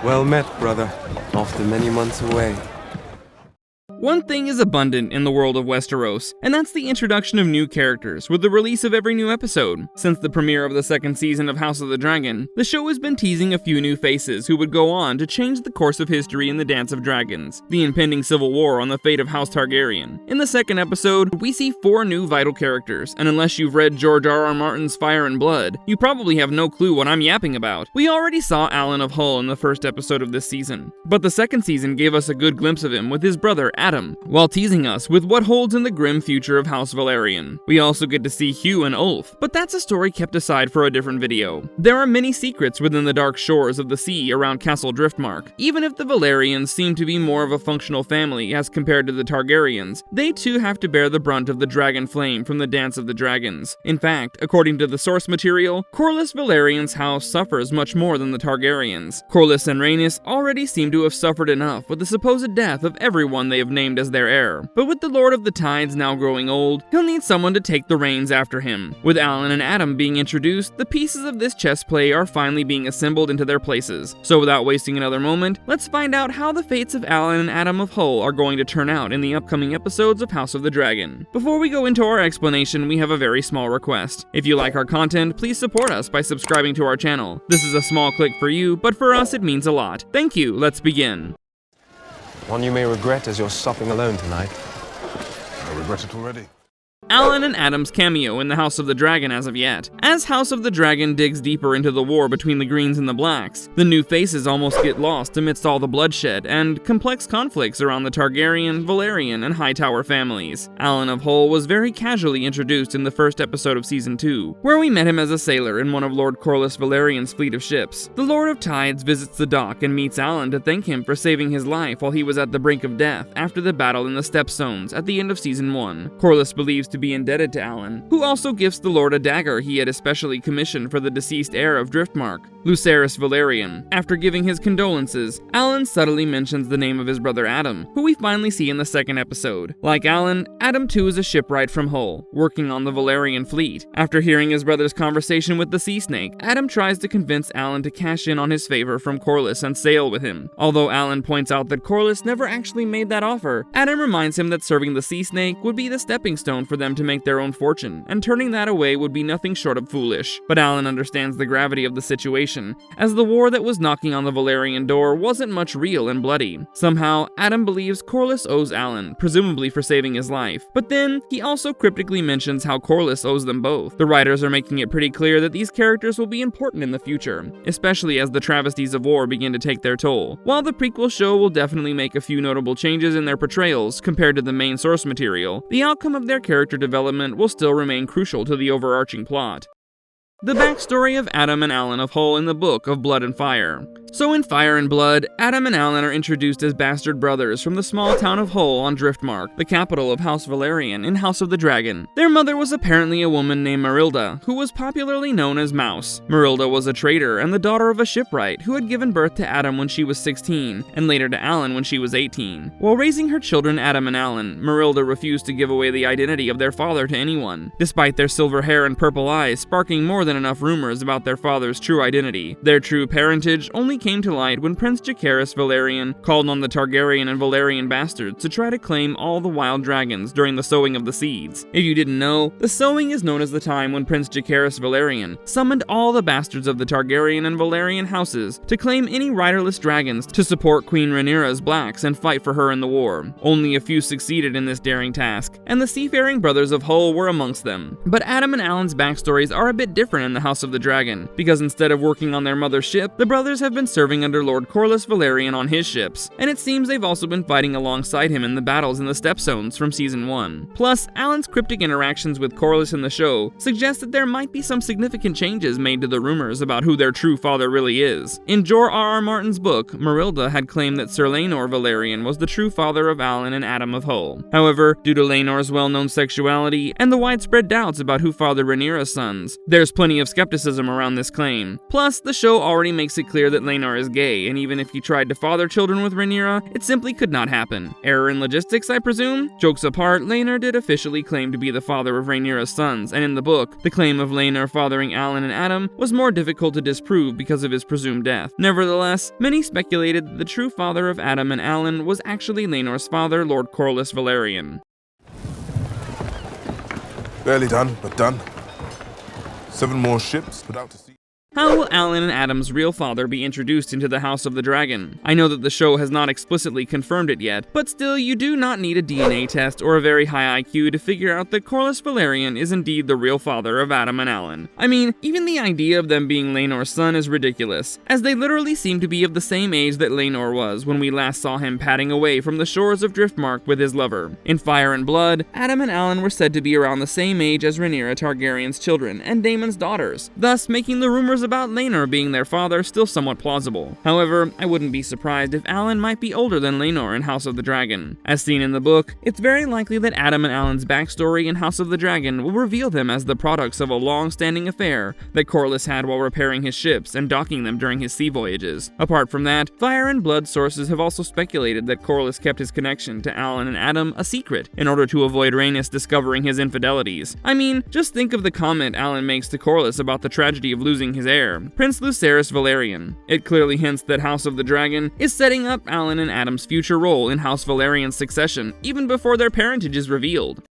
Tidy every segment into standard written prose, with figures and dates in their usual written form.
Well met, brother. After many months away. One thing is abundant in the world of Westeros, and that's the introduction of new characters with the release of every new episode. Since the premiere of the second season of House of the Dragon, the show has been teasing a few new faces who would go on to change the course of history in the Dance of Dragons, the impending civil war on the fate of House Targaryen. In the second episode, we see 4 new vital characters, and unless you've read George R.R. Martin's Fire and Blood, you probably have no clue what I'm yapping about. We already saw Alyn of Hull in the first episode of this season, but the second season gave us a good glimpse of him with his brother Addam, while teasing us with what holds in the grim future of House Velaryon. We also get to see Hugh and Ulf, but that's a story kept aside for a different video. There are many secrets within the dark shores of the sea around Castle Driftmark. Even if the Velaryons seem to be more of a functional family as compared to the Targaryens, they too have to bear the brunt of the dragon flame from the Dance of the Dragons. In fact, according to the source material, Corlys Velaryon's house suffers much more than the Targaryens. Corlys and Rhaenys already seem to have suffered enough with the supposed death of everyone they have named as their heir. But with the Lord of the Tides now growing old, he'll need someone to take the reins after him. With Alyn and Addam being introduced, the pieces of this chess play are finally being assembled into their places. So without wasting another moment, let's find out how the fates of Alyn and Addam of Hull are going to turn out in the upcoming episodes of House of the Dragon. Before we go into our explanation, we have a very small request. If you like our content, please support us by subscribing to our channel. This is a small click for you, but for us it means a lot. Thank you, let's begin. One you may regret as you're supping alone tonight. I regret it already. Alyn and Addam's cameo in the House of the Dragon as of yet. As House of the Dragon digs deeper into the war between the Greens and the Blacks, the new faces almost get lost amidst all the bloodshed and complex conflicts around the Targaryen, Velaryon, and Hightower families. Alyn of Hull was very casually introduced in the first episode of Season 2, where we met him as a sailor in one of Lord Corlys Velaryon's fleet of ships. The Lord of Tides visits the dock and meets Alyn to thank him for saving his life while he was at the brink of death after the battle in the Stepstones at the end of Season 1. Corlys believes to be indebted to Alyn, who also gifts the Lord a dagger he had especially commissioned for the deceased heir of Driftmark, Lucerys Velaryon. After giving his condolences, Alyn subtly mentions the name of his brother Addam, who we finally see in the second episode. Like Alyn, Addam too is a shipwright from Hull, working on the Velaryon fleet. After hearing his brother's conversation with the Sea Snake, Addam tries to convince Alyn to cash in on his favor from Corlys and sail with him. Although Alyn points out that Corlys never actually made that offer, Addam reminds him that serving the Sea Snake would be the stepping stone for them to make their own fortune, and turning that away would be nothing short of foolish. But Alyn understands the gravity of the situation, as the war that was knocking on the Velaryon door wasn't much real and bloody. Somehow, Addam believes Corlys owes Alyn, presumably for saving his life. But then, he also cryptically mentions how Corlys owes them both. The writers are making it pretty clear that these characters will be important in the future, especially as the travesties of war begin to take their toll. While the prequel show will definitely make a few notable changes in their portrayals compared to the main source material, the outcome of their character development will still remain crucial to the overarching plot. The backstory of Addam and Alyn of Hull in the book of Blood and Fire. So in Fire and Blood, Addam and Alyn are introduced as bastard brothers from the small town of Hull on Driftmark, the capital of House Velaryon in House of the Dragon. Their mother was apparently a woman named Marilda, who was popularly known as Mouse. Marilda was a trader and the daughter of a shipwright who had given birth to Addam when she was 16, and later to Alyn when she was 18. While raising her children Addam and Alyn, Marilda refused to give away the identity of their father to anyone, despite their silver hair and purple eyes sparking more than enough rumors about their father's true identity. Their true parentage only came to light when Prince Jacaerys Velaryon called on the Targaryen and Velaryon bastards to try to claim all the wild dragons during the sowing of the seeds. If you didn't know, the sowing is known as the time when Prince Jacaerys Velaryon summoned all the bastards of the Targaryen and Velaryon houses to claim any riderless dragons to support Queen Rhaenyra's blacks and fight for her in the war. Only a few succeeded in this daring task, and the seafaring brothers of Hull were amongst them. But Addam and Alyn's backstories are a bit different in the House of the Dragon, because instead of working on their mother's ship, the brothers have been serving under Lord Corlys Velaryon on his ships, and it seems they've also been fighting alongside him in the battles in the Stepstones from Season 1. Plus, Alyn's cryptic interactions with Corlys in the show suggest that there might be some significant changes made to the rumors about who their true father really is. In George R.R. Martin's book, Marilda had claimed that Sir Laenor Velaryon was the true father of Alyn and Addam of Hull. However, due to Laenor's well-known sexuality and the widespread doubts about who fathered Rhaenyra's sons, there's plenty of skepticism around this claim. Plus, the show already makes it clear that Laenor Laenor is gay, and even if he tried to father children with Rhaenyra, it simply could not happen. Error in logistics, I presume? Jokes apart, Laenor did officially claim to be the father of Rhaenyra's sons, and in the book, the claim of Laenor fathering Alyn and Addam was more difficult to disprove because of his presumed death. Nevertheless, many speculated that the true father of Addam and Alyn was actually Laenor's father, Lord Corlys Velaryon. Barely done, but done. 7 more ships put out to sea. How will Alyn and Addam's real father be introduced into the House of the Dragon? I know that the show has not explicitly confirmed it yet, but still, you do not need a DNA test or a very high IQ to figure out that Corlys Velaryon is indeed the real father of Addam and Alyn. I mean, even the idea of them being Laenor's son is ridiculous, as they literally seem to be of the same age that Laenor was when we last saw him padding away from the shores of Driftmark with his lover. In Fire and Blood, Addam and Alyn were said to be around the same age as Rhaenyra Targaryen's children and Daemon's daughters, thus making the rumors about Laenor being their father still somewhat plausible. However, I wouldn't be surprised if Alyn might be older than Laenor in House of the Dragon. As seen in the book, it's very likely that Addam and Alyn's backstory in House of the Dragon will reveal them as the products of a long-standing affair that Corlys had while repairing his ships and docking them during his sea voyages. Apart from that, Fire and Blood sources have also speculated that Corlys kept his connection to Alyn and Addam a secret in order to avoid Rhaenys discovering his infidelities. I mean, just think of the comment Alyn makes to Corlys about the tragedy of losing his heir, Prince Lucerys Velaryon. It clearly hints that House of the Dragon is setting up Alyn and Addam's future role in House Velaryon's succession, even before their parentage is revealed.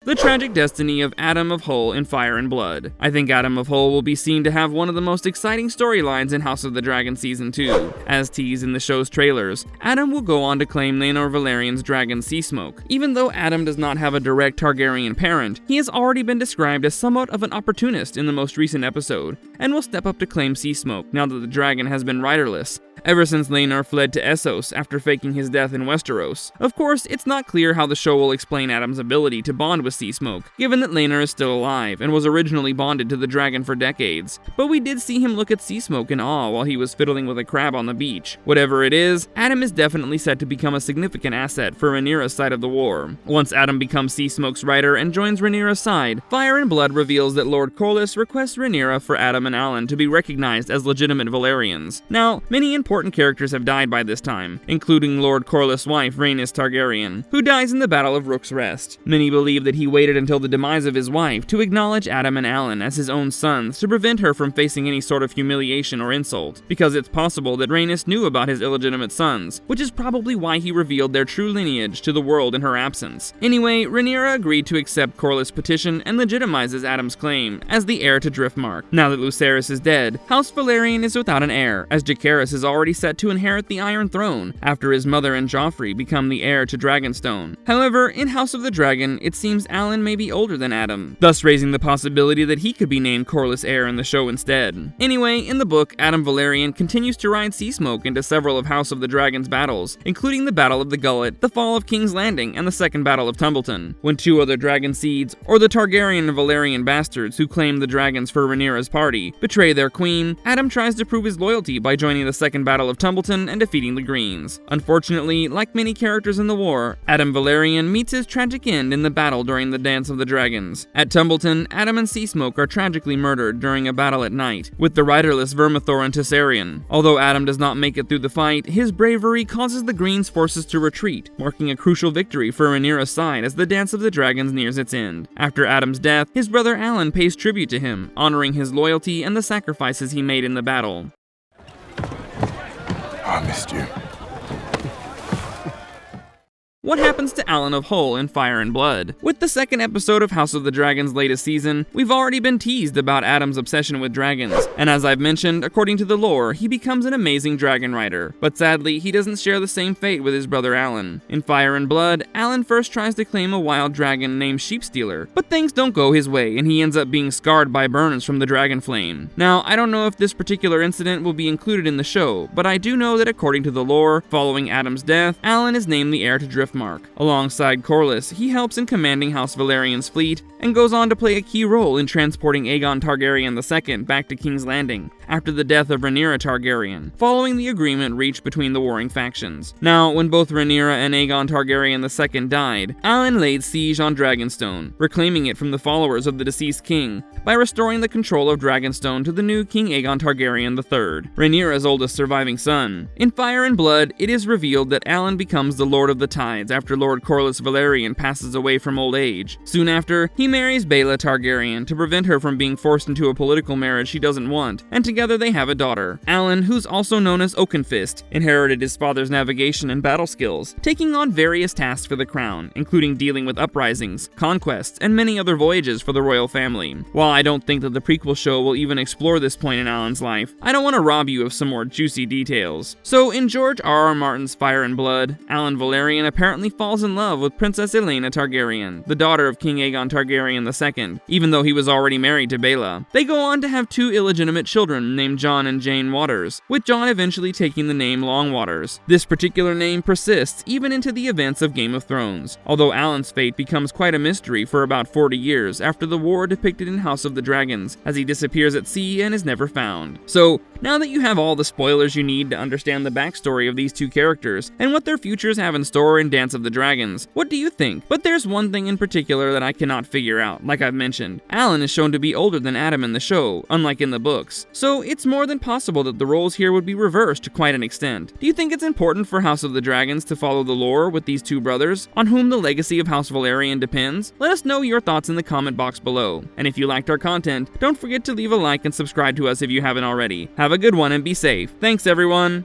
The tragic destiny of Addam of Hull in Fire and Blood. I think Addam of Hull will be seen to have one of the most exciting storylines in House of the Dragon Season 2. As teased in the show's trailers, Addam will go on to claim Laenor Velaryon's dragon Seasmoke. Even though Addam does not have a direct Targaryen parent, he has already been described as somewhat of an opportunist in the most recent episode, and will step up to claim Seasmoke now that the dragon has been riderless, ever since Laenor fled to Essos after faking his death in Westeros. Of course, it's not clear how the show will explain Addam's ability to bond with Seasmoke, given that Laenor is still alive and was originally bonded to the dragon for decades, but we did see him look at Seasmoke in awe while he was fiddling with a crab on the beach. Whatever it is, Addam is definitely set to become a significant asset for Rhaenyra's side of the war. Once Addam becomes Seasmoke's rider and joins Rhaenyra's side, Fire and Blood reveals that Lord Corlys requests Rhaenyra for Addam and Alyn to be recognized as legitimate Velaryons. Now, many important characters have died by this time, including Lord Corlys' wife Rhaenys Targaryen, who dies in the Battle of Rook's Rest. Many believe that he waited until the demise of his wife to acknowledge Addam and Alyn as his own sons to prevent her from facing any sort of humiliation or insult, because it's possible that Rhaenys knew about his illegitimate sons, which is probably why he revealed their true lineage to the world in her absence. Anyway, Rhaenyra agreed to accept Corlys' petition and legitimizes Addam's claim as the heir to Driftmark. Now that Lucerys is dead, House Velaryon is without an heir, as Jacaerys is already set to inherit the Iron Throne after his mother and Joffrey become the heir to Dragonstone. However, in House of the Dragon, it seems Alyn may be older than Addam, thus raising the possibility that he could be named Corlys' heir in the show instead. Anyway, in the book, Addam Velaryon continues to ride Seasmoke into several of House of the Dragon's battles, including the Battle of the Gullet, the Fall of King's Landing, and the Second Battle of Tumbleton, when 2 other dragon seeds, or the Targaryen and Velaryon bastards who claim the dragons for Rhaenyra's party, betray their queen. Addam tries to prove his loyalty by joining the Second Battle of Tumbleton and defeating the Greens. Unfortunately, like many characters in the war, Addam Velaryon meets his tragic end in the battle during the Dance of the Dragons. At Tumbleton, Addam and Seasmoke are tragically murdered during a battle at night, with the riderless Vermithor and Tessarion. Although Addam does not make it through the fight, his bravery causes the Greens' forces to retreat, marking a crucial victory for Rhaenyra's side as the Dance of the Dragons nears its end. After Addam's death, his brother Alyn pays tribute to him, honoring his loyalty and the sacrifices he made in the battle. I missed you. What happens to Alyn of Hull in Fire and Blood? With the second episode of House of the Dragon's latest season, we've already been teased about Addam's obsession with dragons, and as I've mentioned, according to the lore, he becomes an amazing dragon rider. But sadly, he doesn't share the same fate with his brother Alyn. In Fire and Blood, Alyn first tries to claim a wild dragon named Sheepstealer, but things don't go his way, and he ends up being scarred by burns from the dragon flame. Now, I don't know if this particular incident will be included in the show, but I do know that according to the lore, following Addam's death, Alyn is named the heir to Driftmark Driftmark. Alongside Corlys, he helps in commanding House Valyrian's fleet and goes on to play a key role in transporting Aegon Targaryen II back to King's Landing after the death of Rhaenyra Targaryen, following the agreement reached between the warring factions. Now, when both Rhaenyra and Aegon Targaryen II died, Alyn laid siege on Dragonstone, reclaiming it from the followers of the deceased king by restoring the control of Dragonstone to the new King Aegon Targaryen III, Rhaenyra's oldest surviving son. In Fire and Blood, it is revealed that Alyn becomes the Lord of the Tides after Lord Corlys Velaryon passes away from old age. Soon after, he marries Baela Targaryen to prevent her from being forced into a political marriage she doesn't want, and together they have a daughter. Alyn, who's also known as Oakenfist, inherited his father's navigation and battle skills, taking on various tasks for the crown, including dealing with uprisings, conquests, and many other voyages for the royal family. While I don't think that the prequel show will even explore this point in Alyn's life, I don't want to rob you of some more juicy details. So in George R.R. Martin's Fire and Blood, Alyn Velaryon apparently falls in love with Princess Aelena Targaryen, the daughter of King Aegon Targaryen II, even though he was already married to Baela. They go on to have 2 illegitimate children named John and Jane Waters, with John eventually taking the name Longwaters. This particular name persists even into the events of Game of Thrones, although Alyn's fate becomes quite a mystery for about 40 years after the war depicted in House of the Dragons, as he disappears at sea and is never found. So, now that you have all the spoilers you need to understand the backstory of these 2 characters, and what their futures have in store in Dance of the Dragons, what do you think? But there's one thing in particular that I cannot figure out. Like I've mentioned, Alyn is shown to be older than Addam in the show, unlike in the books, so it's more than possible that the roles here would be reversed to quite an extent. Do you think it's important for House of the Dragons to follow the lore with these 2 brothers, on whom the legacy of House Velaryon depends? Let us know your thoughts in the comment box below, and if you liked our content, don't forget to leave a like and subscribe to us if you haven't already. Have a good one and be safe. Thanks everyone!